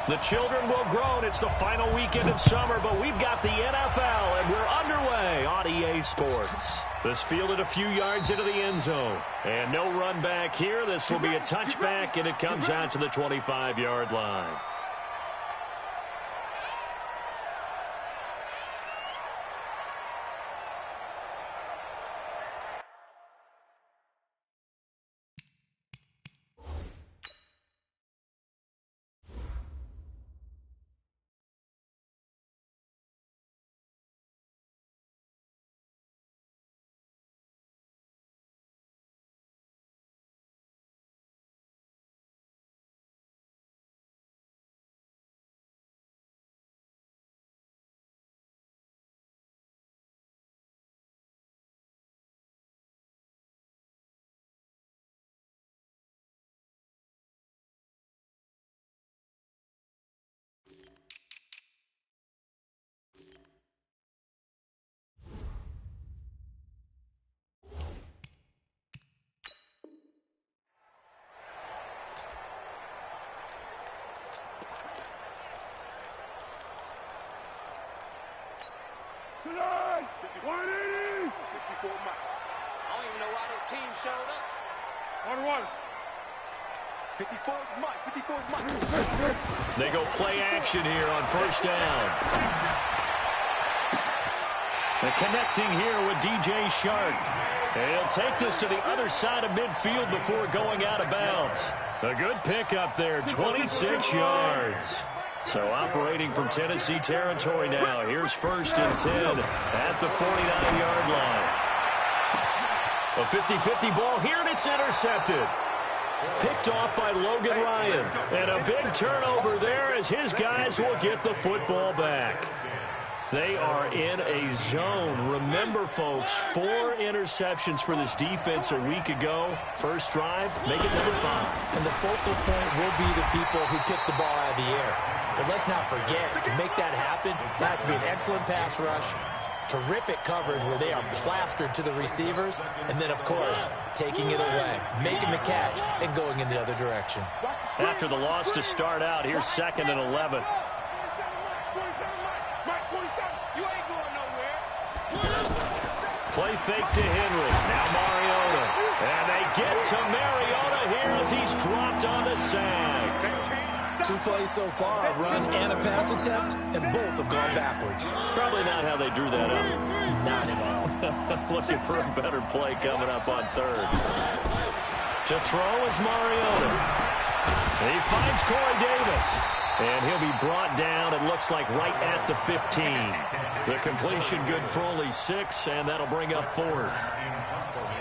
The children will groan. It's the final weekend of summer, but we've got the NFL, and we're underway on EA Sports. This fielded a few yards into the end zone. And no run back here. This will be a touchback, and it comes out to the 25-yard line. Tonight, 180! 54 Mike. I don't even know why those teams showed up. 1-1. 54 Mike. 54 Mike. They go play action here on first down. The connecting here with DJ Shark. And he'll take this to the other side of midfield before going out of bounds. A good pickup there, 26 yards. So operating from Tennessee territory now. Here's 1st and 10 at the 49-yard line. A 50-50 ball here, and it's intercepted. Picked off by Logan Ryan. And a big turnover there as his guys will get the football back. They are in a zone. Remember, folks, 4 interceptions for this defense a week ago. First drive, make it number 5. And the focal point will be the people who kick the ball out of the air. But let's not forget, to make that happen, it has to be an excellent pass rush, terrific coverage where they are plastered to the receivers, and then, of course, taking it away, making the catch, and going in the other direction. After the loss to start out, here's 2nd and 11. Play fake to Henry. Now Mariota. And they get to Mariota here as he's dropped on the sack. 2 plays so far, a run and a pass attempt, and both have gone backwards. Probably not how they drew that up. Not at all. Looking for a better play coming up on 3rd. To throw is Mariota. He finds Corey Davis. And he'll be brought down, it looks like, right at the 15. The completion good for only 6, and that'll bring up 4th.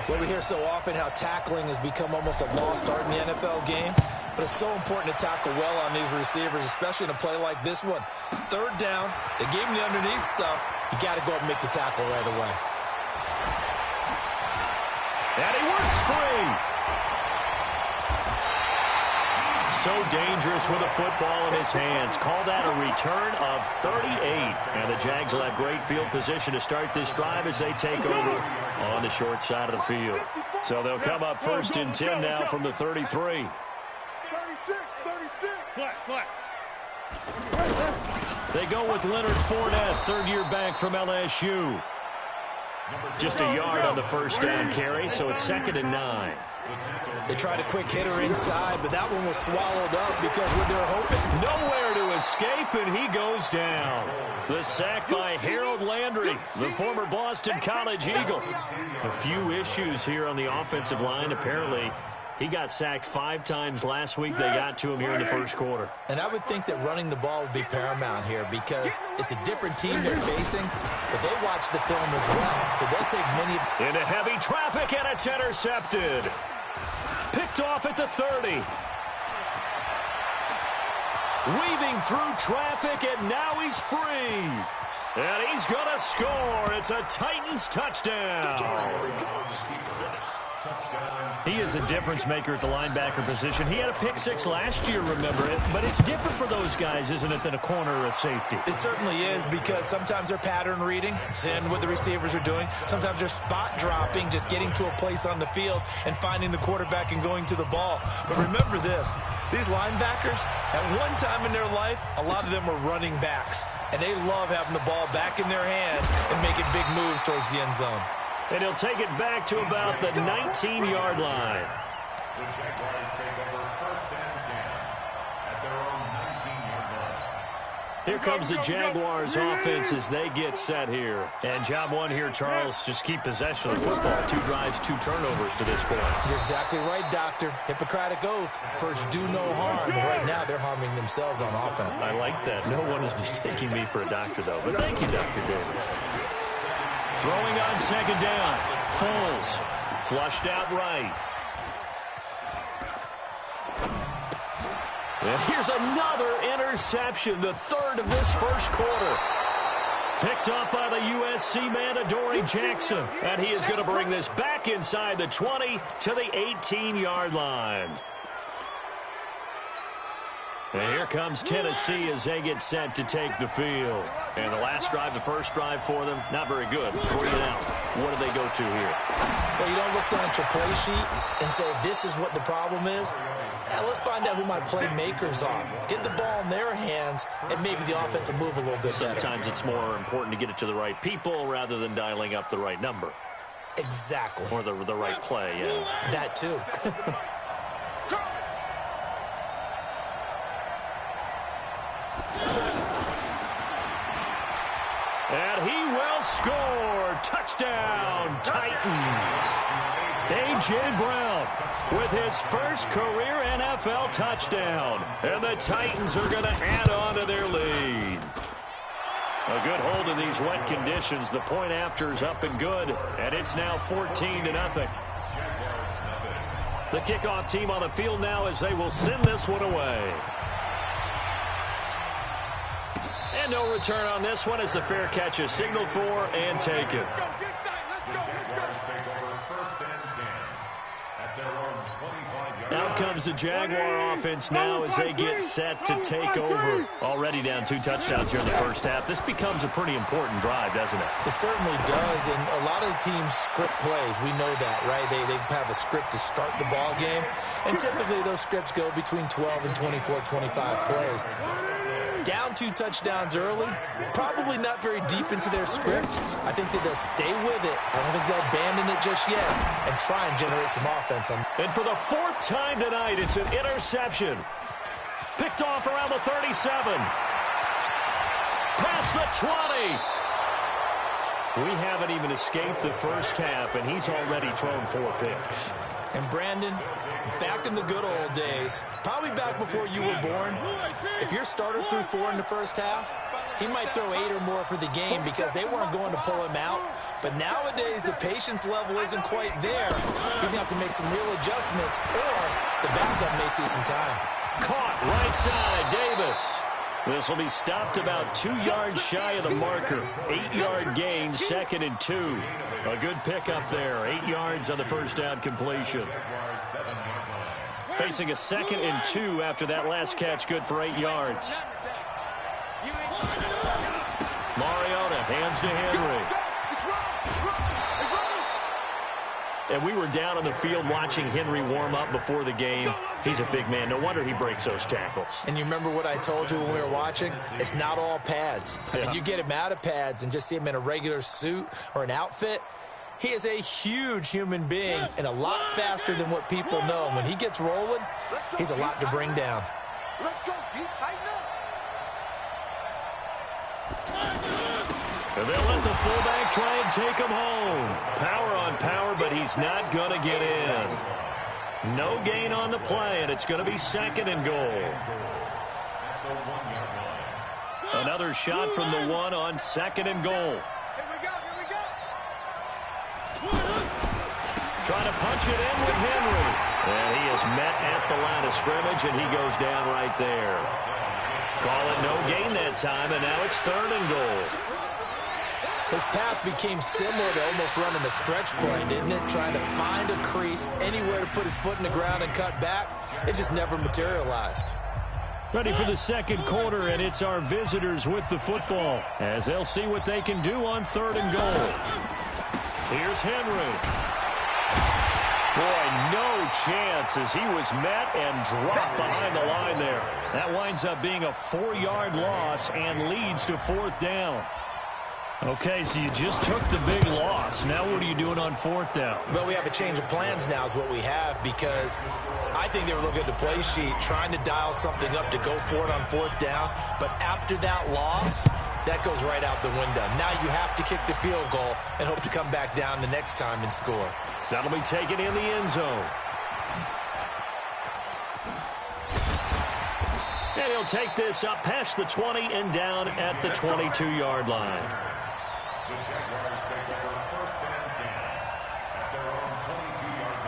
Well, we hear so often how tackling has become almost a lost art in the NFL game. But it's so important to tackle well on these receivers, especially in a play like this one. 3rd down, they gave him the underneath stuff. You got to go up and make the tackle right away. And he works free. So dangerous with a football in his hands. Call that a return of 38. And the Jags will have great field position to start this drive as they take over on the short side of the field. So they'll come up 1st and 10 now from the 33. 36. They go with Leonard Fournette, 3rd-year back from LSU. Just a yard on the first down carry, so it's 2nd and 9. They tried a quick hitter inside, but that one was swallowed up because what they were hoping. Nowhere to escape, and he goes down. The sack by Harold Landry, the former Boston College Eagle. A few issues here on the offensive line. Apparently, he got sacked 5 times last week. They got to him here in the first quarter. And I would think that running the ball would be paramount here because it's a different team they're facing, but they watch the film as well, so they'll take many. Into heavy traffic, and it's intercepted. Picked off at the 30. Weaving through traffic, and now he's free. And he's going to score. It's a Titans touchdown. He is a difference maker at the linebacker position. He had a pick 6 last year, remember it. But it's different for those guys, isn't it, than a corner or a safety? It certainly is, because sometimes they're pattern reading, seeing what the receivers are doing. Sometimes they're spot dropping, just getting to a place on the field and finding the quarterback and going to the ball. But remember this, These linebackers, at one time in their life, a lot of them were running backs, and they love having the ball back in their hands and making big moves towards the end zone. And he'll take it back to about the 19-yard line. The Jaguars take over 1st and 10 at their own 19-yard line. Here comes the Jaguars offense as they get set here. And job one here, Charles, just keep possession of the football. 2 drives, 2 turnovers to this point. You're exactly right, Doctor. Hippocratic oath. First, do no harm. But right now, they're harming themselves on offense. I like that. No one is mistaking me for a doctor, though. But thank you, Dr. Davis. Throwing on 2nd down. Foles. Flushed out right. And here's another interception, the 3rd of this first quarter. Picked up by the USC man, Adoree Jackson. And he is going to bring this back inside the 20 to the 18-yard line. And here comes Tennessee as they get set to take the field. And the last drive, the first drive for them, not very good. 3 and out. What do they go to here? Well, you don't look down at your play sheet and say, this is what the problem is. Now, let's find out who my playmakers are. Get the ball in their hands, and maybe the offense will move a little bit better. Sometimes it's more important to get it to the right people rather than dialing up the right number. Exactly. Or the right play, yeah. That, too. And he will score. Touchdown, Titans. A.J. Brown with his first career NFL touchdown. And the Titans are going to add on to their lead. A good hold in these wet conditions. The point after is up and good. And it's now 14-0. The kickoff team on the field now as they will send this one away. And no return on this one as the fair catch is signaled for and taken. Out comes the Jaguar offense now as they get set to take over. Already down 2 touchdowns here in the first half. This becomes a pretty important drive, doesn't it? It certainly does, and a lot of the teams script plays. We know that, right? They have a script to start the ball game, and typically those scripts go between 12 and 24, 25 plays. Down 2 touchdowns early, probably not very deep into their script. I think that they'll stay with it. I don't think they'll abandon it just yet and try and generate some offense. And for the 4th time tonight, it's an interception. Picked off around the 37. Past the 20. We haven't even escaped the first half, and he's already thrown 4 picks. And Brandon, back in the good old days, probably back before you were born, if your starter threw 4 in the first half, he might throw 8 or more for the game because they weren't going to pull him out. But nowadays, the patience level isn't quite there. He's going to have to make some real adjustments, or the backup may see some time. Caught right side, Davis. This will be stopped about 2 yards shy of the marker. 8-yard gain, 2nd and 2. A good pickup there. 8 yards on the first down completion. Facing a 2nd and 2 after that last catch, good for 8 yards. Mariota hands to Henry. And we were down on the field watching Henry warm up before the game. He's a big man. No wonder he breaks those tackles. And you remember what I told you when we were watching? It's not all pads. I mean, you get him out of pads and just see him in a regular suit or an outfit. He is a huge human being and a lot faster than what people know. When he gets rolling, he's a lot to bring down. Let's go, deep, tighten up. And they'll let the fullback try and take him home. Power on power, but he's not going to get in. No gain on the play, and it's going to be 2nd and goal. Another shot from the 1 on 2nd and goal. Here we go. Trying to punch it in with Henry. And he is met at the line of scrimmage, and he goes down right there. Call it no gain that time, and now it's 3rd and goal. His path became similar to almost running a stretch play, didn't it? Trying to find a crease, anywhere to put his foot in the ground and cut back. It just never materialized. Ready for the 2nd quarter, and it's our visitors with the football as they'll see what they can do on 3rd and goal. Here's Henry. Boy, no chance as he was met and dropped behind the line there. That winds up being a 4-yard loss and leads to 4th down. Okay, so you just took the big loss. Now what are you doing on 4th down? Well, we have a change of plans now is what we have, because I think they were looking at the play sheet, trying to dial something up to go for it on 4th down. But after that loss, that goes right out the window. Now you have to kick the field goal and hope to come back down the next time and score. That'll be taken in the end zone. And he'll take this up past the 20 and down at the 22-yard line. The Jaguars take over 1st and 10 at their own 22-yard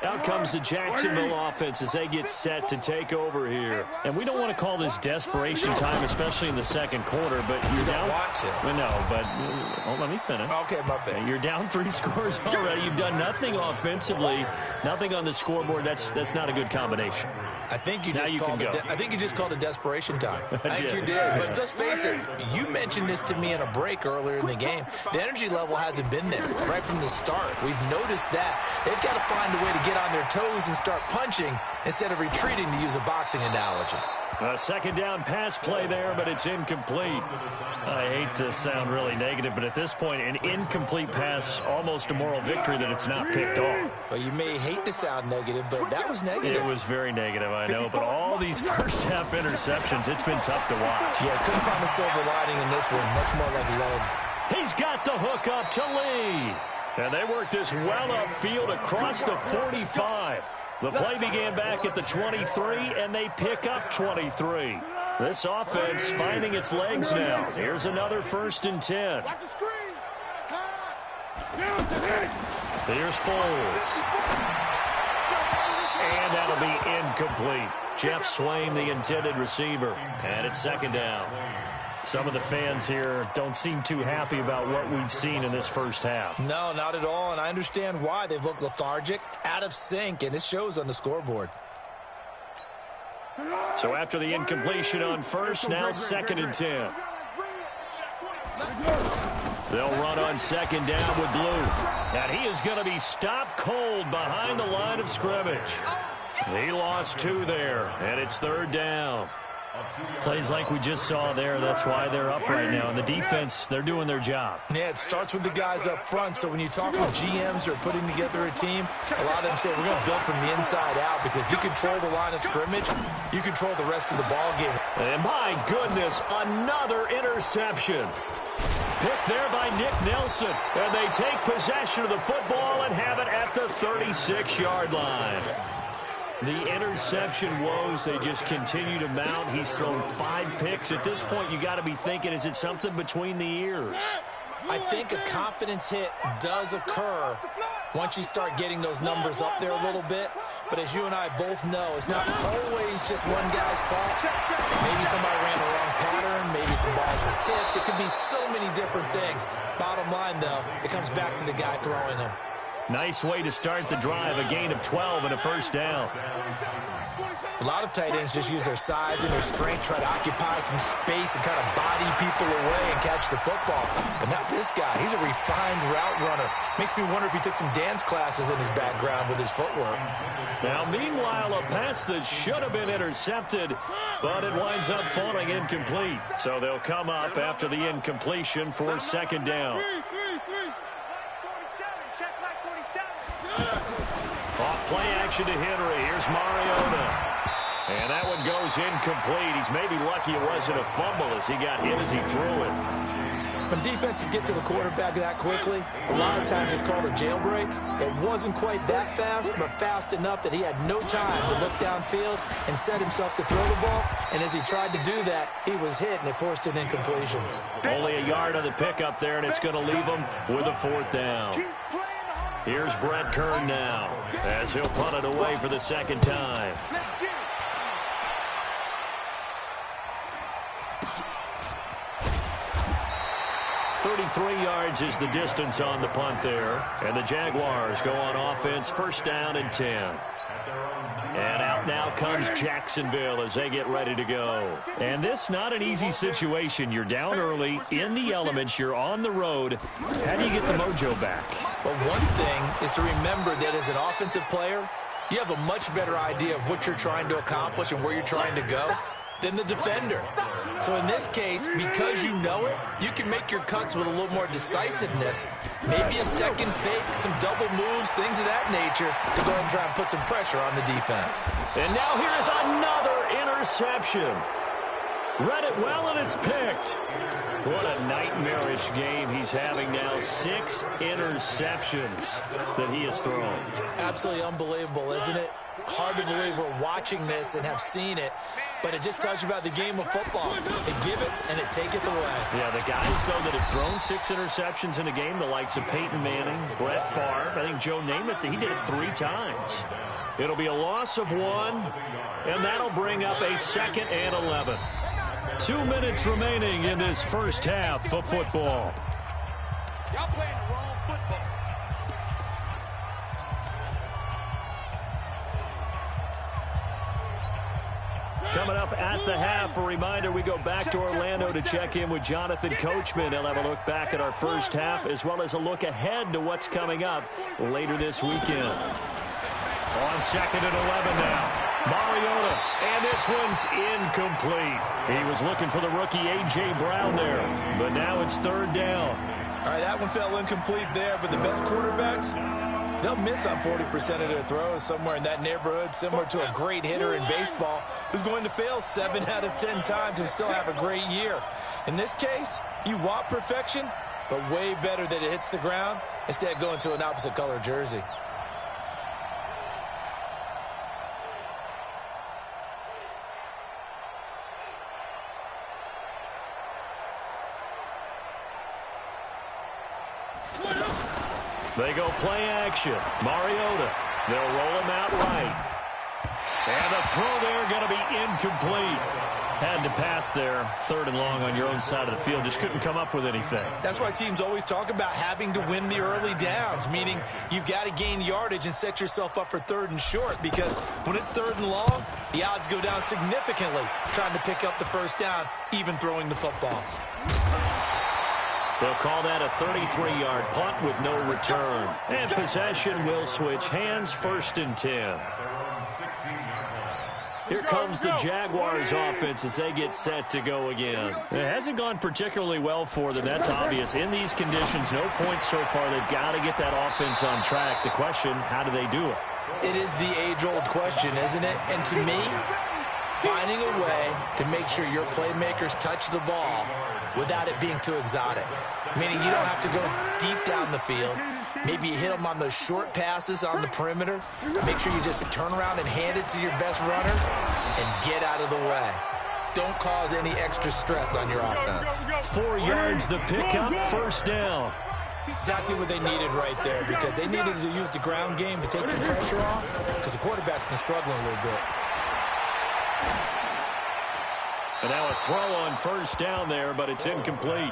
line. Out comes the Jacksonville offense as they get set to take over here. And we don't want to call this desperation time, especially in the second quarter, but you're down. Want to. No, but let me finish. Okay, my bad. You're down 3 scores already. You've done nothing offensively, nothing on the scoreboard. That's not a good combination. I think you just called it desperation time. I think you did. But let's face it, you mentioned this to me in a break earlier in the game. The energy level hasn't been there right from the start. We've noticed that. They've got to find a way to get on their toes and start punching instead of retreating, to use a boxing analogy. A 2nd down pass play there, but it's incomplete. I hate to sound really negative, but at this point, an incomplete pass, almost a moral victory that it's not picked off. Well, you may hate to sound negative, but that was negative. It was very negative, I know, but all these first-half interceptions, it's been tough to watch. Yeah, couldn't find a silver lining in this one, much more like lead. He's got the hook up to Lee. And they work this well upfield across the 45. The play began back at the 23, and they pick up 23. This offense finding its legs now. Here's another 1st and 10. Watch the screen. Pass. Here's Foles. And that'll be incomplete. Jeff Swain, the intended receiver. And it's 2nd down. Some of the fans here don't seem too happy about what we've seen in this first half. No, not at all, and I understand why. They've looked lethargic, out of sync, and it shows on the scoreboard. So after the incompletion on 1st, now 2nd and 10. They'll run on 2nd down with Blue. And he is going to be stopped cold behind the line of scrimmage. He lost 2 there, and it's 3rd down. Plays like we just saw there, that's why they're up right now. And the defense, they're doing their job. Yeah, it starts with the guys up front. So when you talk with GMs who are putting together a team, a lot of them say we're going to build from the inside out, because if you control the line of scrimmage, you control the rest of the ball game. And my goodness, another interception. Picked there by Nick Nelson. And they take possession of the football and have it at the 36-yard line. The interception woes, they just continue to mount. He's thrown 5 picks. At this point, you got to be thinking, is it something between the ears? I think a confidence hit does occur once you start getting those numbers up there a little bit. But as you and I both know, it's not always just one guy's fault. Maybe somebody ran the wrong pattern. Maybe some balls were tipped. It could be so many different things. Bottom line, though, it comes back to the guy throwing them. Nice way to start the drive, a gain of 12 and a 1st down. A lot of tight ends just use their size and their strength, try to occupy some space and kind of body people away and catch the football. But not this guy. He's a refined route runner. Makes me wonder if he took some dance classes in his background with his footwork. Now, meanwhile, a pass that should have been intercepted, but it winds up falling incomplete. So they'll come up after the incompletion for 2nd down. Off play action to Henry. Here's Mariota. And that one goes incomplete. He's maybe lucky it wasn't a fumble as he got hit as he threw it. When defenses get to the quarterback that quickly, a lot of times it's called a jailbreak. It wasn't quite that fast, but fast enough that he had no time to look downfield and set himself to throw the ball. And as he tried to do that, he was hit, and it forced an incompletion. Only a yard on the pickup there, and it's going to leave him with a 4th down. Here's Brett Kern now as he'll punt it away for the 2nd time. 33 yards is the distance on the punt there. And the Jaguars go on offense, 1st down and 10. At their own And out now comes Jacksonville as they get ready to go. And this not an easy situation. You're down early, in the elements, you're on the road. How do you get the mojo back? But one thing is to remember that as an offensive player, you have a much better idea of what you're trying to accomplish and where you're trying to go than the defender. So in this case, because you know it, you can make your cuts with a little more decisiveness, maybe a second fake, some double moves, things of that nature, to go ahead and try and put some pressure on the defense. And now here is another interception. Read it well, and it's picked. What a nightmarish game he's having now. 6 interceptions that he has thrown. Absolutely unbelievable, isn't it? Hard to believe we're watching this and have seen it, but it just tells you about the game of football. They give it, and it taketh away. Yeah, the guys, though, that have thrown 6 interceptions in a game, the likes of Peyton Manning, Brett Favre, I think Joe Namath, he did it 3 times. It'll be a loss of 1, and that'll bring up a 2nd and 11. 2 minutes remaining in this first half of football. Y'all playing the wrong football. Coming up at the half, a reminder, we go back to Orlando to check in with Jonathan Coachman. He'll have a look back at our first half as well as a look ahead to what's coming up later this weekend. On 2nd and 11 now. Mariota, and this one's incomplete. He was looking for the rookie A.J. Brown there, but now it's 3rd down. All right, that one fell incomplete there, but the best quarterbacks, they'll miss on 40% of their throws, somewhere in that neighborhood, similar to a great hitter in baseball who's going to fail 7 out of 10 times and still have a great year. In this case, you want perfection, but way better that it hits the ground instead of going to an opposite color jersey. They go play action. Mariota. They'll roll him out right. And the throw there going to be incomplete. Had to pass there. 3rd and long on your own side of the field. Just couldn't come up with anything. That's why teams always talk about having to win the early downs, meaning you've got to gain yardage and set yourself up for 3rd and short, because when it's 3rd and long, the odds go down significantly trying to pick up the first down, even throwing the football. They'll call that a 33-yard punt with no return. And possession will switch hands, 1st and 10. Here comes the Jaguars offense as they get set to go again. It hasn't gone particularly well for them. That's obvious. In these conditions, no points so far. They've got to get that offense on track. The question, how do they do it? It is the age-old question, isn't it? And to me, finding a way to make sure your playmakers touch the ball without it being too exotic. Meaning you don't have to go deep down the field. Maybe you hit them on those short passes on the perimeter. Make sure you just turn around and hand it to your best runner and get out of the way. Don't cause any extra stress on your offense. 4 yards the pickup, 1st down. Exactly what they needed right there, because they needed to use the ground game to take some pressure off, because the quarterback's been struggling a little bit. And now a throw on 1st down there, but it's incomplete.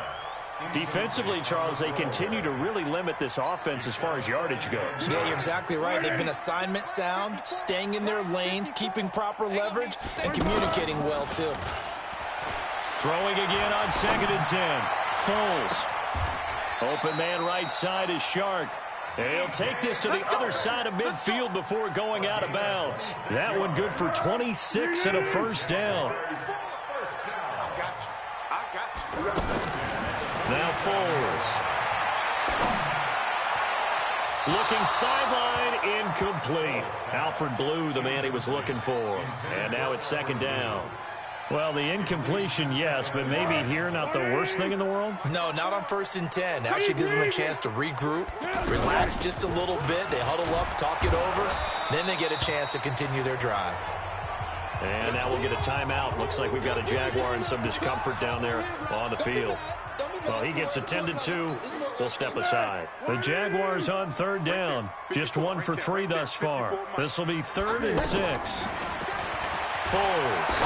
Defensively, Charles, they continue to really limit this offense as far as yardage goes. Yeah, you're exactly right. They've been assignment sound, staying in their lanes, keeping proper leverage, and communicating well, too. Throwing again on 2nd and 10. Foles. Open man right side is Shark. He'll take this to the other side of midfield before going out of bounds. That one good for 26 and a 1st down. Now Foles. Looking sideline, incomplete. Alfred Blue, the man he was looking for. And now it's 2nd down. Well, the incompletion, yes, but maybe here not the worst thing in the world? No, not on 1st and 10. Actually gives them a chance to regroup, relax just a little bit. They huddle up, talk it over. Then they get a chance to continue their drive. And now we'll get a timeout. Looks like we've got a Jaguar in some discomfort down there on the field. Well, he gets attended to. We'll step aside. The Jaguars on 3rd down. Just 1 for 3 thus far. This will be 3rd and 6. Foles.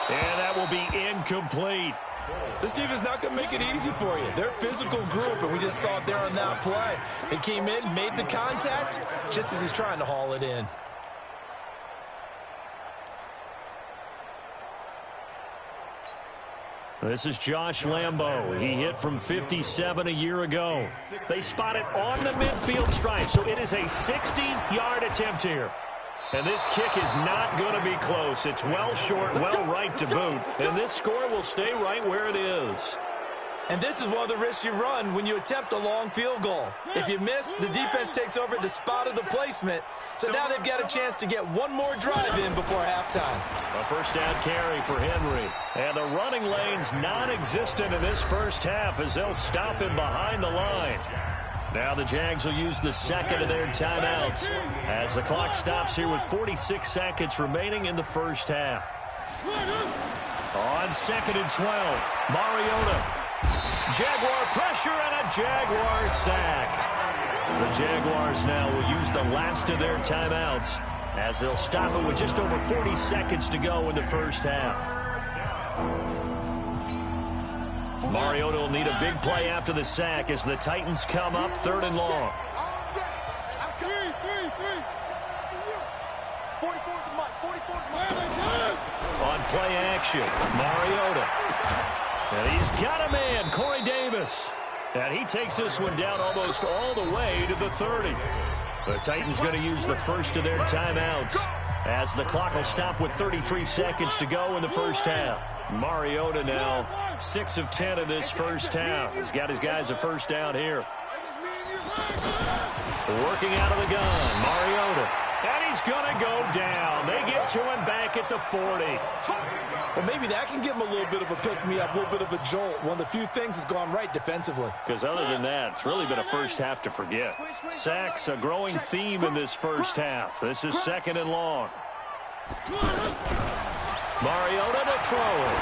And that will be incomplete. This defense is not going to make it easy for you. They're a physical group, and we just saw it there on that play. They came in, made the contact, just as he's trying to haul it in. This is Josh Lambo. He hit from 57 a year ago. They spot it on the midfield stripe, so it is a 60-yard attempt here. And this kick is not going to be close. It's well short, well right to boot. And this score will stay right where it is. And this is one of the risks you run when you attempt a long field goal. If you miss, the defense takes over at the spot of the placement. So now they've got a chance to get one more drive in before halftime. A first down carry for Henry. And the running lane's non-existent in this first half as they'll stop him behind the line. Now the Jags will use the second of their timeouts as the clock stops here with 46 seconds remaining in the first half. On 2nd and 12, Mariota. Jaguar pressure and a Jaguar sack. The Jaguars now will use the last of their timeouts as they'll stop it with just over 40 seconds to go in the first half. Mariota will need a big play after the sack as the Titans come up 3rd and long. On play action, Mariota. And he's got a man, Corey Davis. And he takes this one down almost all the way to the 30. The Titans going to use the first of their timeouts as the clock will stop with 33 seconds to go in the first half. Mariota now 6 of 10 in this first half. He's got his guys a first down here. Working out of the gun, Mariota. And he's going to go down. They get to him back at the 40. Well, maybe that can give him a little bit of a pick-me-up, a little bit of a jolt. One of the few things that's gone right defensively. Because other than that, it's really been a first half to forget. Sacks, a growing theme in this first half. This is 2nd and long. Mariota to throw it.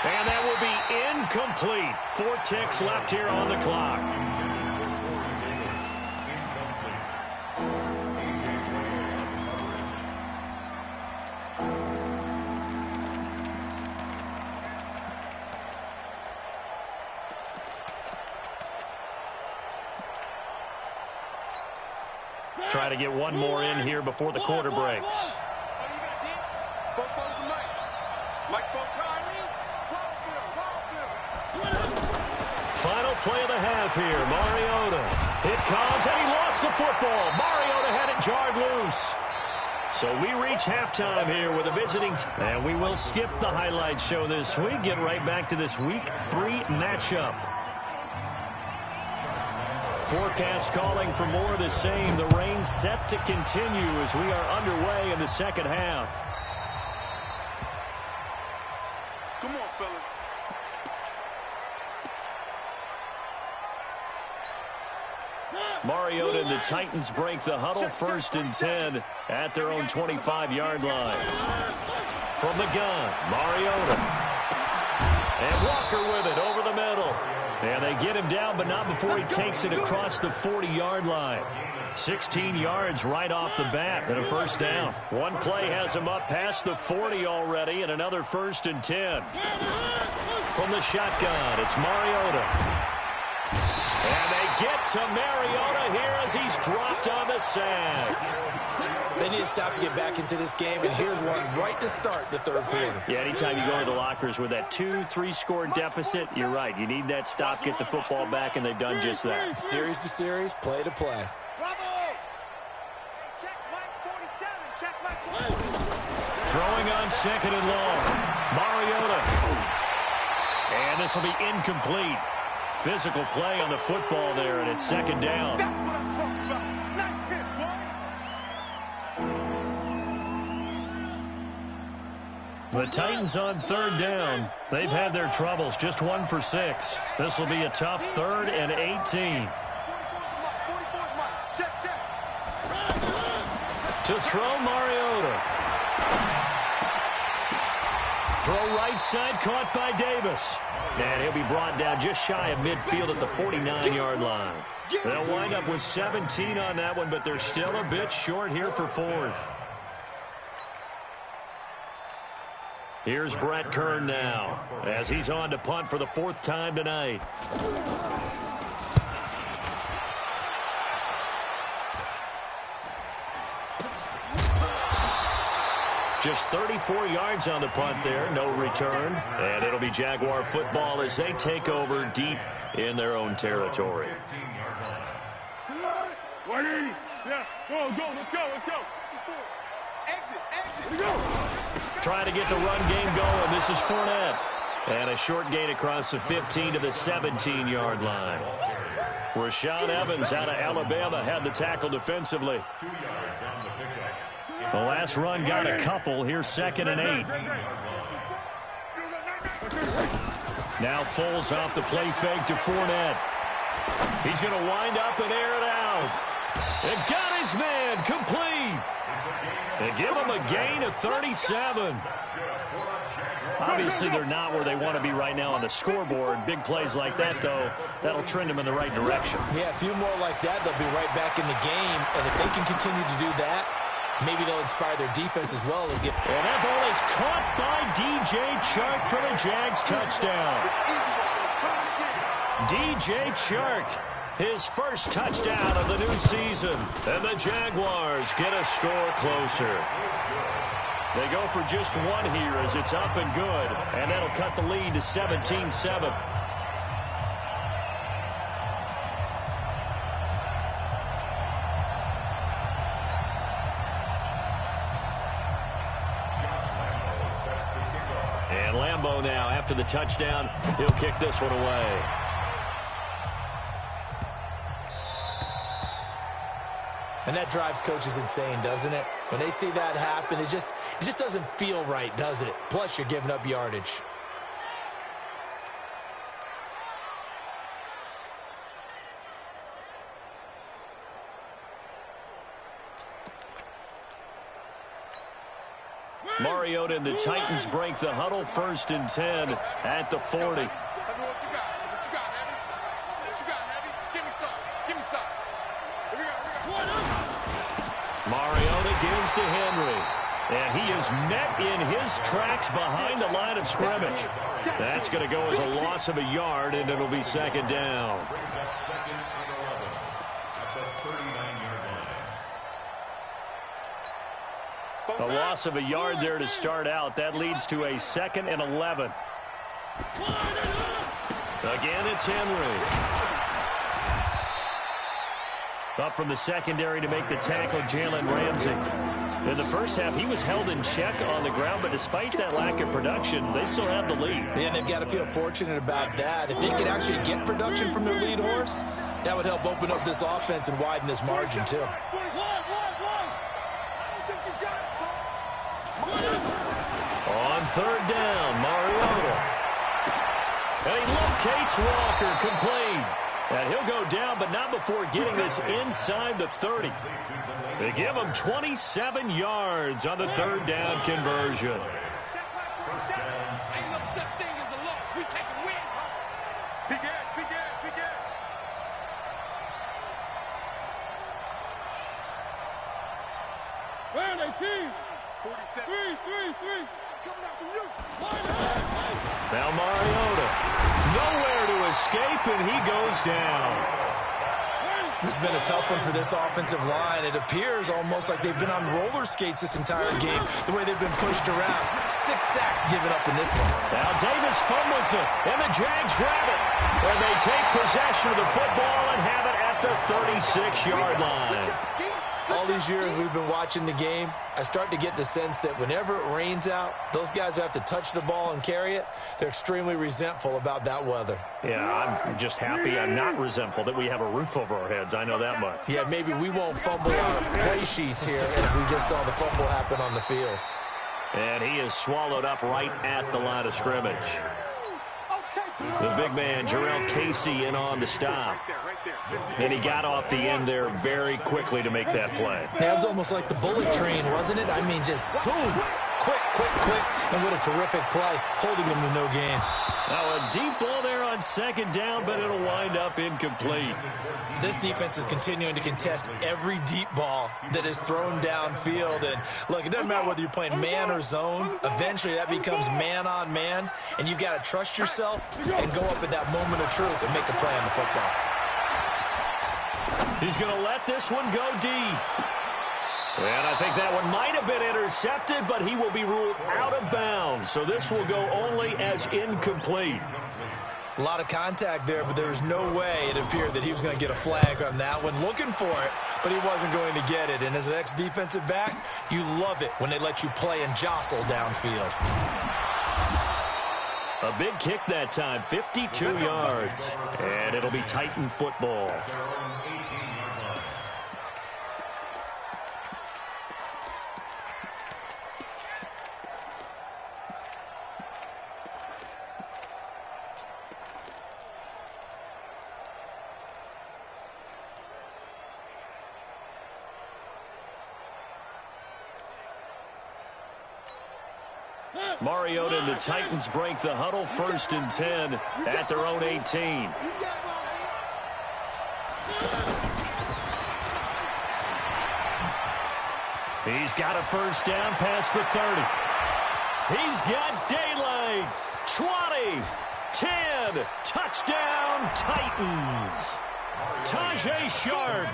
And that will be incomplete. 4 ticks left here on the clock. Try to get one more in here before the quarter breaks. Final play of the half here. Mariota. It comes, and he lost the football. Mariota had it jarred loose. So we reach halftime here with a visiting team. And we will skip the highlight show this week. Get right back to this Week 3 matchup. Forecast calling for more of the same. The rain set to continue as we are underway in the second half. Come on, fellas. Mariota and the Titans break the huddle, 1st and 10 at their own 25-yard line. From the gun, Mariota. And Walker with it over the middle. And they get him down, but not before he takes it across the 40-yard line. 16 yards right off the bat and a first down. One play has him up past the 40 already and another 1st and 10. From the shotgun, it's Mariota. And they get to Mariota here as he's dropped on the sack. They need to stop to get back into this game, and here's one right to start the 3rd quarter. Yeah, anytime you go to the lockers with that 2-3 score deficit, you're right. You need that stop, get the football back, and they've done just that. Series to series, play to play. Throwing on 2nd and long. Mariota. And this will be incomplete. Physical play on the football there, and it's 2nd down. That's what I'm talking about. Nice hit, boy. The Titans on 3rd down. They've had their troubles, just 1 for 6. This will be a tough 3rd and 18. To throw, Mariota. Throw right side, caught by Davis. And he'll be brought down just shy of midfield at the 49-yard line. They'll wind up with 17 on that one, but they're still a bit short here for 4th. Here's Brett Kern now as he's on to punt for the 4th time tonight. Just 34 yards on the punt there, no return. And it'll be Jaguar football as they take over deep in their own territory. 180. Yeah, go, let's go. Exit. Let's go. Trying to get the run game going. This is Fournette. And a short gain across the 15 to the 17-yard line. Rashaan Evans out of Alabama had the tackle defensively. 2 yards on the pickup. The last run got a couple. Here's 2nd and 8. Now Foles off the play fake to Fournette. He's going to wind up and air it out. And got his man complete. They give him a gain of 37. Obviously, they're not where they want to be right now on the scoreboard. Big plays like that, though, that'll trend them in the right direction. Yeah, a few more like that, they'll be right back in the game. And if they can continue to do that, maybe they'll inspire their defense as well. And that ball is caught by DJ Chark for the Jags touchdown. DJ Chark, his first touchdown of the new season. And the Jaguars get a score closer. They go for just one here as it's up and good. And that'll cut the lead to 17-7. And Lambeau now, after the touchdown, he'll kick this one away. And that drives coaches insane, doesn't it? When they see that happen, it just doesn't feel right, does it? Plus, you're giving up yardage. Mariota and the Titans break the huddle, 1st and 10 at the 40. What you got, Heavy? What you got, Heavy? Give me some. Mariota gives to Henry. And he is met in his tracks behind the line of scrimmage. That's going to go as a loss of a yard, and it'll be 2nd down. Brings up 2nd and 11 at the 39-yard line. A loss of a yard there to start out. That leads to a 2nd and 11. Again, it's Henry. Up from the secondary to make the tackle, Jalen Ramsey. In the first half, he was held in check on the ground, but despite that lack of production, they still have the lead. And they've got to feel fortunate about that. If they can actually get production from their lead horse, that would help open up this offense and widen this margin, too. On 3rd down, Mariota. And he locates Walker, complete. And he'll go down, but not before getting this inside the 30. They give him 27 yards on the 3rd down conversion. Where are they, team? 47. 3. Coming out for you. Now Mariota. Nowhere to escape, and he goes down. This has been a tough one for this offensive line. It appears almost like they've been on roller skates this entire game, the way they've been pushed around. 6 sacks given up in this one. Now Davis fumbles it, and the Jags grab it. And they take possession of the football and have it at the 36-yard line. All these years we've been watching the game, I start to get the sense that whenever it rains out, those guys who have to touch the ball and carry it, they're extremely resentful about that weather. Yeah, I'm just happy I'm not resentful that we have a roof over our heads. I know that much. Yeah, maybe we won't fumble our play sheets here as we just saw the fumble happen on the field. And he is swallowed up right at the line of scrimmage. The big man, Jarrell Casey, in on the stop. And he got off the end there very quickly to make that play. That was almost like the bullet train, wasn't it? I mean, just zoom. Quick. And what a terrific play, holding him to no gain. Now a deep ball there on on second down, but it'll wind up incomplete. This defense is continuing to contest every deep ball that is thrown downfield. And, look, it doesn't matter whether you're playing man or zone. Eventually, that becomes man-on-man, and you've got to trust yourself and go up at that moment of truth and make a play on the football. He's going to let this one go deep. And I think that one might have been intercepted, but he will be ruled out of bounds. So this will go only as incomplete. A lot of contact there, but there was no way it appeared that he was going to get a flag on that one. Looking for it, but he wasn't going to get it. And as an ex-defensive back, you love it when they let you play and jostle downfield. A big kick that time, 52 yards. And it'll be Titan football. Mariota and the Titans break the huddle, 1st and 10 at their own 18. He's got a first down past the 30. He's got daylight. 20, 10, touchdown Titans. Tajay Sharp,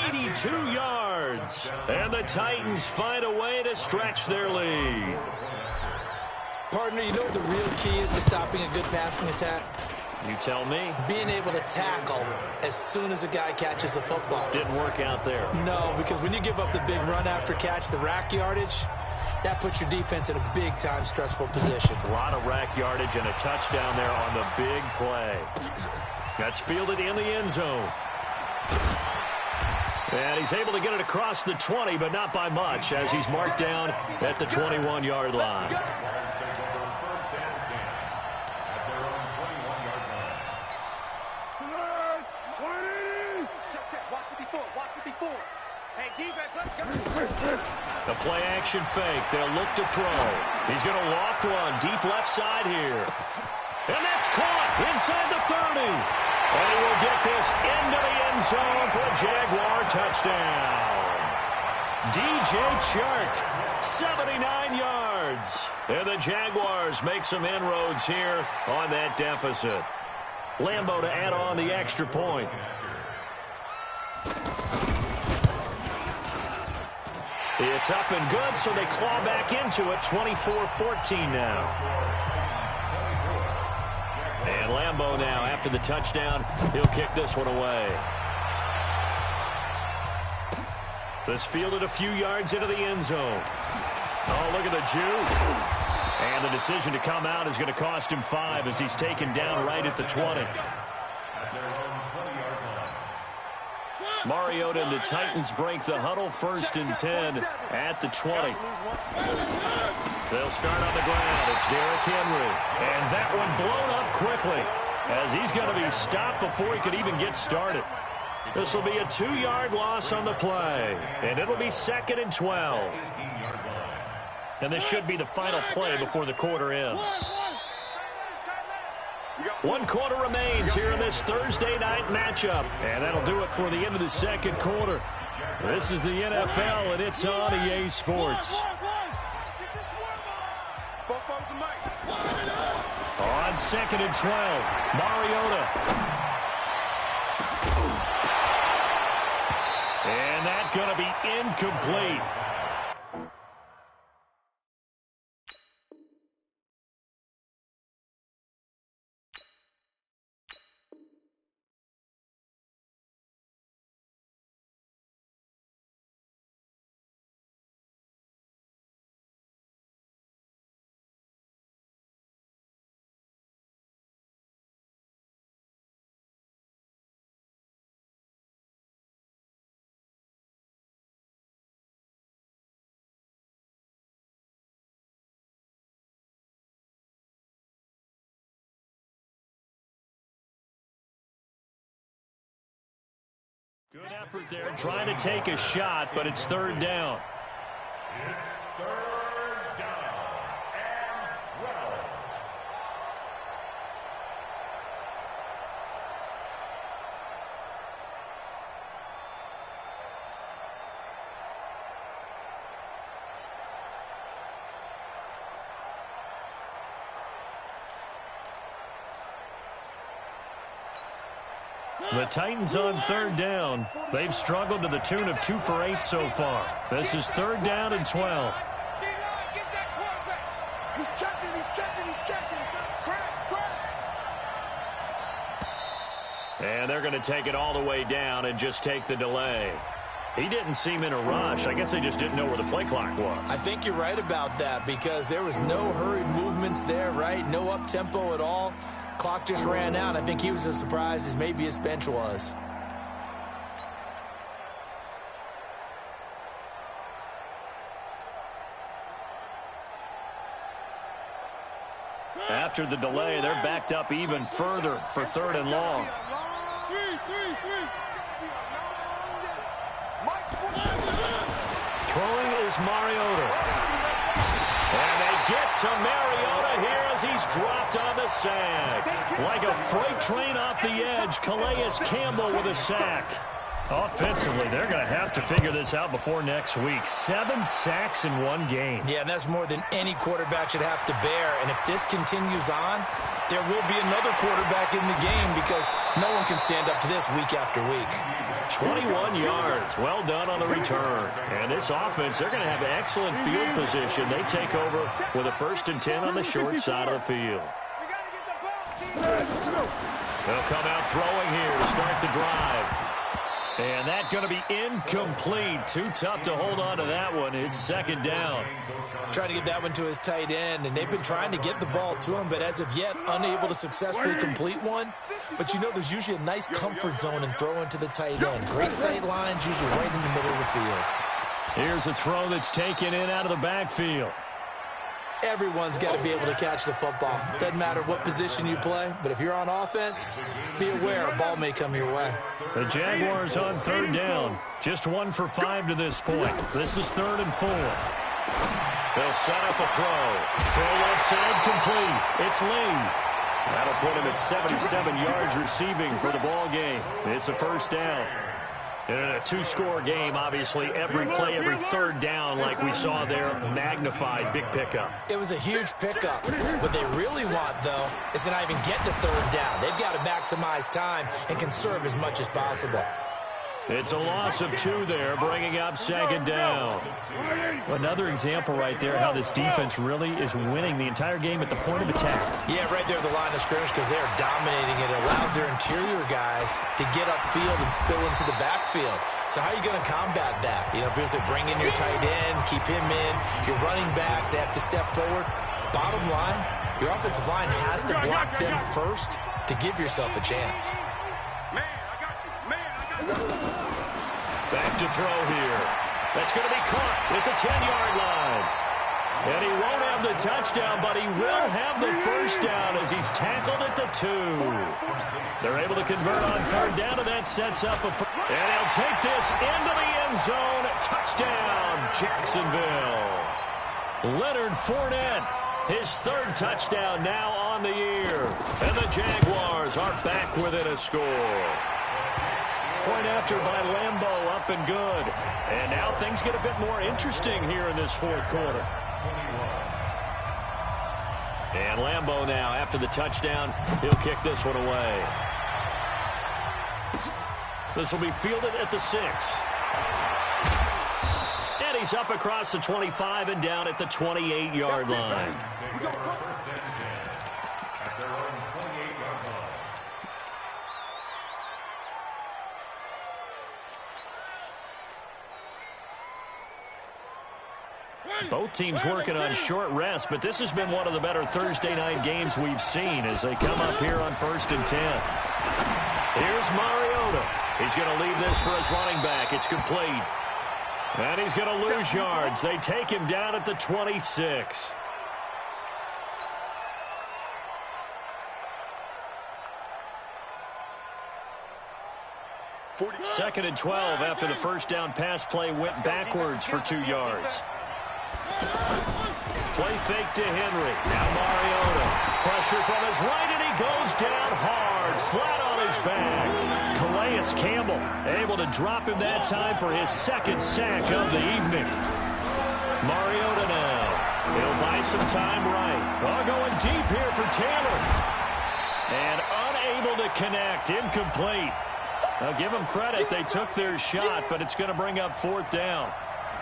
82 yards. And the Titans find a way to stretch their lead. Partner, you know what the real key is to stopping a good passing attack? You tell me. Being able to tackle as soon as a guy catches the football. Didn't work out there. No, because when you give up the big run after catch, the rack yardage, that puts your defense in a big-time stressful position. A lot of rack yardage and a touchdown there on the big play. That's fielded in the end zone. And he's able to get it across the 20, but not by much, as he's marked down at the 21-yard line. The play-action fake. They'll look to throw. He's going to loft one deep left side here. And that's caught inside the 30. And he will get this into the end zone for a Jaguar touchdown. DJ Chark, 79 yards. And the Jaguars make some inroads here on that deficit. Lambo to add on the extra point. It's up and good, so they claw back into it, 24-14 now. And Lambo now, after the touchdown, he'll kick this one away. This fielded a few yards into the end zone. Oh, look at the juke. And the decision to come out is going to cost him 5 as he's taken down right at the 20. Mariota and the Titans break the huddle, 1st and 10 at the 20. They'll start on the ground. It's Derrick Henry. And that one blown up quickly as he's going to be stopped before he could even get started. This will be a 2-yard loss on the play. And it'll be 2nd and 12. And this should be the final play before the quarter ends. 1 quarter remains here in this Thursday night matchup. And that'll do it for the end of the 2nd quarter. This is the NFL, and it's on EA Sports. On 2nd and 12, Mariota. And that's going to be incomplete. Good effort there, trying to take a shot, but it's 3rd down. It's 3rd down and 12. The Titans on third down. They've struggled to the tune of 2 for 8 so far. This is third down and 12. He's checking. Cracks. And they're going to take it all the way down and just take the delay. He didn't seem in a rush. I guess they just didn't know where the play clock was. I think you're right about that because there was no hurried movements there, right? No up-tempo at all. Clock just ran out. I think he was as surprised as maybe his bench was. After the delay, they're backed up even further for third and long. Throwing is Mariota. And they get to Mariota here as he's dropped on the sack. Like a freight train off the edge, Calais Campbell with a sack. Offensively, they're going to have to figure this out before next week. 7 sacks in one game. Yeah, and that's more than any quarterback should have to bear. And if this continues on, there will be another quarterback in the game because no one can stand up to this week after week. 21 yards. Well done on the return. And this offense, they're going to have excellent field position. They take over with a 1st and 10 on the short side of the field. They'll come out throwing here to start the drive. And that's going to be incomplete. Too tough to hold on to that one. It's 2nd down. Trying to get that one to his tight end, and they've been trying to get the ball to him, but as of yet, unable to successfully complete one. But you know there's usually a nice comfort zone in throwing to the tight end. Great sight lines, usually right in the middle of the field. Here's a throw that's taken in out of the backfield. Everyone's got to be able to catch the football. Doesn't matter what position you play, but if you're on offense, be aware a ball may come your way. The Jaguars on third down. Just 1 for 5 to this point. This is 3rd and 4. They'll set up a throw. Throw left side complete. It's Lee. That'll put him at 77 yards receiving for the ball game. It's a 1st down. And in a 2-score game, obviously, every play, every 3rd down, like we saw there, magnified, big pickup. It was a huge pickup. What they really want, though, is to not even get to 3rd down. They've got to maximize time and conserve as much as possible. It's a loss of 2 there, bringing up 2nd down. Another example right there how this defense really is winning the entire game at the point of attack. Yeah, right there at the line of scrimmage because they are dominating it. It allows their interior guys to get upfield and spill into the backfield. So how are you going to combat that? You know, because they bring in your tight end, keep him in. Your running backs, they have to step forward. Bottom line, your offensive line has to block them first to give yourself a chance. Back to throw here. That's going to be caught at the 10-yard line. And he won't have the touchdown, but he will have the 1st down as he's tackled at the 2. They're able to convert on 3rd down, and that sets up a... And he'll take this into the end zone. Touchdown, Jacksonville. Leonard Fournette, his 3rd touchdown now on the year. And the Jaguars are back within a score. Point after by Lambeau, up and good. And now things get a bit more interesting here in this 4th quarter. And Lambeau now, after the touchdown, he'll kick this one away. This will be fielded at the 6. And he's up across the 25 and down at the 28-yard line. Both teams working on short rest, but this has been one of the better Thursday night games we've seen as they come up here on 1st and 10. Here's Mariota. He's going to leave this for his running back. It's complete. And he's going to lose yards. They take him down at the 26. Second and 12 after the 1st down pass play went backwards for 2 yards. Play fake to Henry. Now Mariota. Pressure from his right, and he goes down hard, flat on his back. Calais Campbell able to drop him that time for his 2nd sack of the evening. Mariota now. He'll buy some time right. Well, going deep here for Taylor. And unable to connect. Incomplete. Now give them credit. They took their shot, but it's going to bring up 4th down.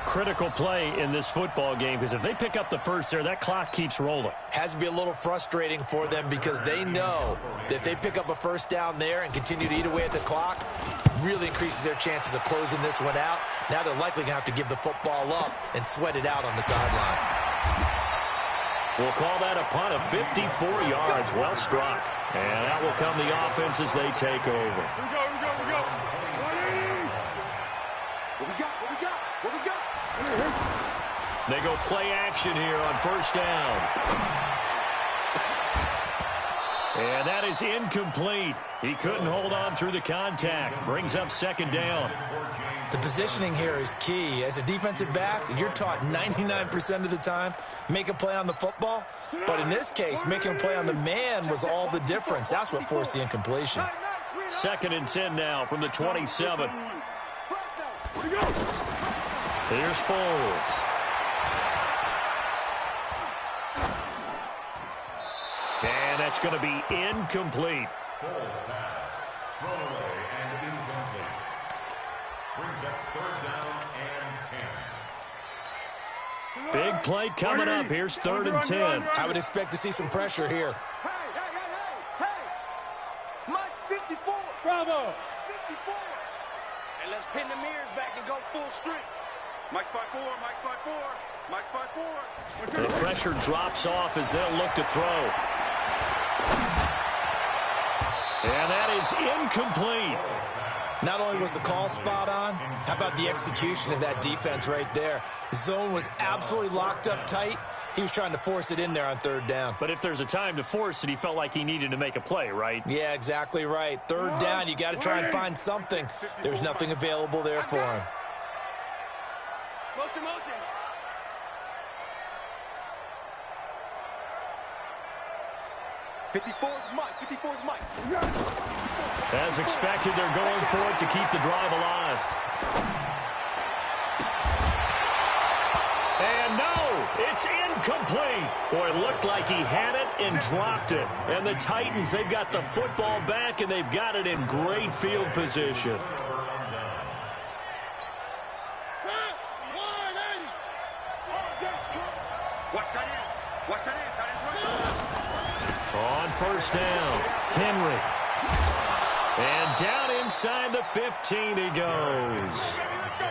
Critical play in this football game, because if they pick up the first there, that clock keeps rolling. Has to be a little frustrating for them because they know that if they pick up a first down there and continue to eat away at the clock, really increases their chances of closing this one out. Now they're likely going to have to give the football up and sweat it out on the sideline. We'll call that a punt of 54 yards. Well struck. And that will come the offense as they take over. Here we go, here we go, here we go. What we got, what we got, what we got? They go play action here on 1st down. And that is incomplete. He couldn't hold on through the contact. Brings up 2nd down. The positioning here is key. As a defensive back, you're taught 99% of the time, make a play on the football. But in this case, making a play on the man was all the difference. That's what forced the incompletion. 2nd and 10 now from the 27. Here's Foles. And that's going to be incomplete. Foles pass. Thrown away and incomplete. Brings up 3rd down and 10. Big play coming up. Here's 3rd and 10. I would expect to see some pressure here. Hey! Mike's 54. Bravo. 54. And let's pin the mirrors back and go full strength. Mike's 5'4", Mike's 5'4", Mike's 5'4". The pressure drops off as they'll look to throw. And that is incomplete. Not only was the call spot on, how about the execution of that defense right there? The zone was absolutely locked up tight. He was trying to force it in there on 3rd down. But if there's a time to force it, he felt like he needed to make a play, right? Yeah, exactly right. 3rd down, you got to try and find something. There's nothing available there for him. Motion, motion. Mike. 54's Mike. As expected, they're going for it to keep the drive alive. And no, it's incomplete. Boy, it looked like he had it and dropped it. And the Titans, they've got the football back, and they've got it in great field position. On 1st down, Henry. And down inside the 15 he goes.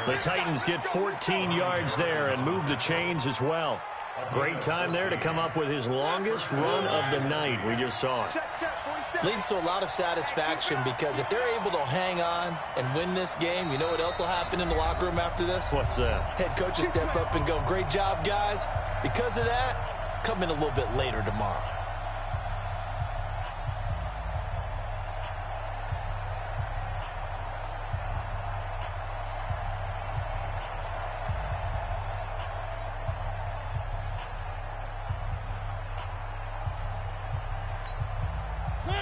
The Titans get 14 yards there and move the chains as well. Great time there to come up with his longest run of the night. We just saw it. Leads to a lot of satisfaction because if they're able to hang on and win this game, you know what else will happen in the locker room after this? What's that? Head coach will step up and go, great job, guys. Because of that, come in a little bit later tomorrow.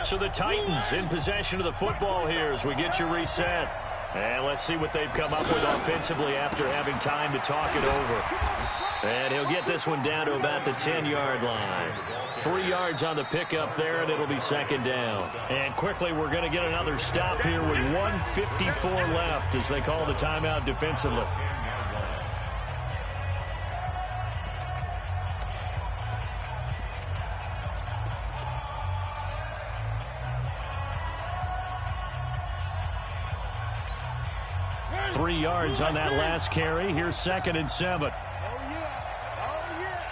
So the Titans in possession of the football here as we get you reset. And let's see what they've come up with offensively after having time to talk it over. And he'll get this one down to about the 10-yard line. 3 yards on the pickup there, and it'll be 2nd down. And quickly, we're going to get another stop here with 1:54 left as they call the timeout defensively. Three yards on that last carry. Here's 2nd and 7. Oh, yeah.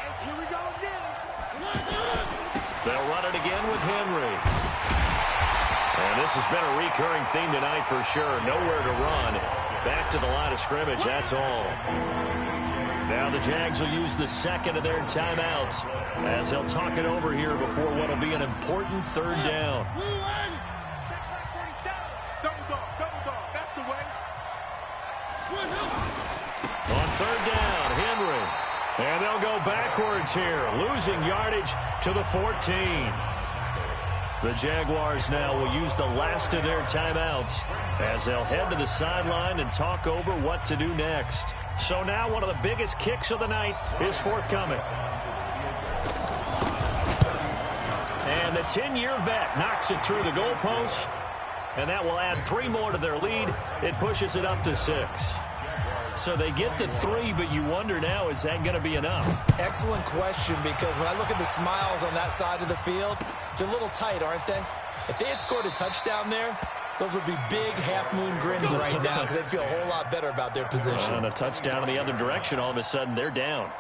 And here we go again. They'll run it again with Henry. And this has been a recurring theme tonight for sure. Nowhere to run. Back to the line of scrimmage, that's all. Now the Jags will use the 2nd of their timeouts as they'll talk it over here before what will be an important 3rd down. On 3rd down, Henry. And they'll go backwards here, losing yardage to the 14. The Jaguars now will use the last of their timeouts as they'll head to the sideline and talk over what to do next. So now one of the biggest kicks of the night is forthcoming. And the 10-year vet knocks it through the goalpost. and that will add 3 more to their lead. It pushes it up to 6. So they get the 3, but you wonder now, is that going to be enough? Excellent question, because when I look at the smiles on that side of the field, they're a little tight, aren't they? If they had scored a touchdown there, those would be big half-moon grins right now because they'd feel a whole lot better about their position. And a touchdown in the other direction, all of a sudden, they're down.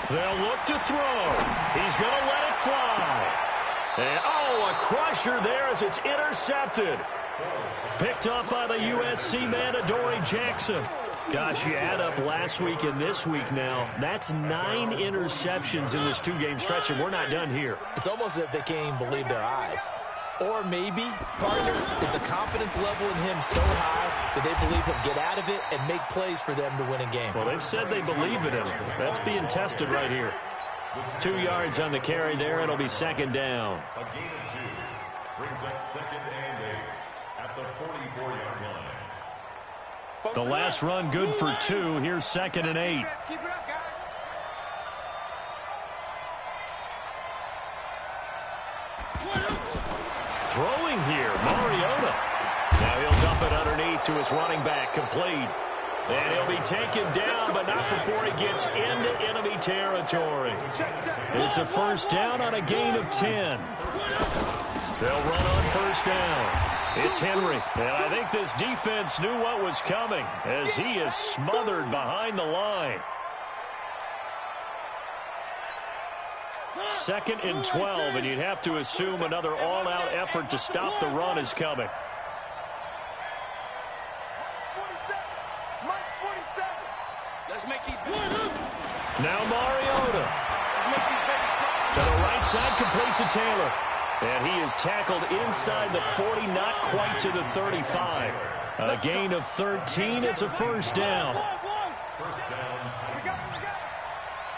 They'll look to throw. He's going to let it fly. And, oh, a crusher there as it's intercepted. Picked up by the USC man, Adoree Jackson. Gosh, you add up last week and this week now, that's 9 interceptions in this 2-game stretch, and we're not done here. It's almost as if they can't even believe their eyes. Or maybe, partner, is the confidence level in him so high that they believe he'll get out of it and make plays for them to win a game. Well, they've said they believe in him. That's being tested right here. 2 yards on the carry there. It'll be 2nd down. A gain of 2 brings up 2nd and 8 at the 44-yard line. The last run good for 2. Here's 2nd and 8. Keep it up, guys. Throwing here, Mariota. Now he'll dump it underneath to his running back, complete. And he'll be taken down, but not before he gets into enemy territory. It's a 1st down on a gain of 10. They'll run on 1st down. It's Henry, and I think this defense knew what was coming as he is smothered behind the line. 2nd and 12, and you'd have to assume another all-out effort to stop the run is coming. Now Mariota. To the right side, complete to Taylor. And he is tackled inside the 40, not quite to the 35. A gain of 13. It's a 1st down.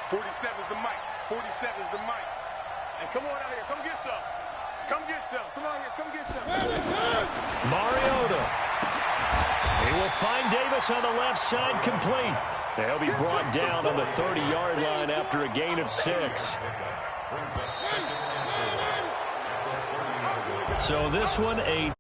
47's the mic. 47's the mic. And come on out here. Come get some. Come get some. Come on here. Come get some. Mariota. He will find Davis on the left side, complete. They'll be brought down on the 30-yard line after a gain of 6. So this one, a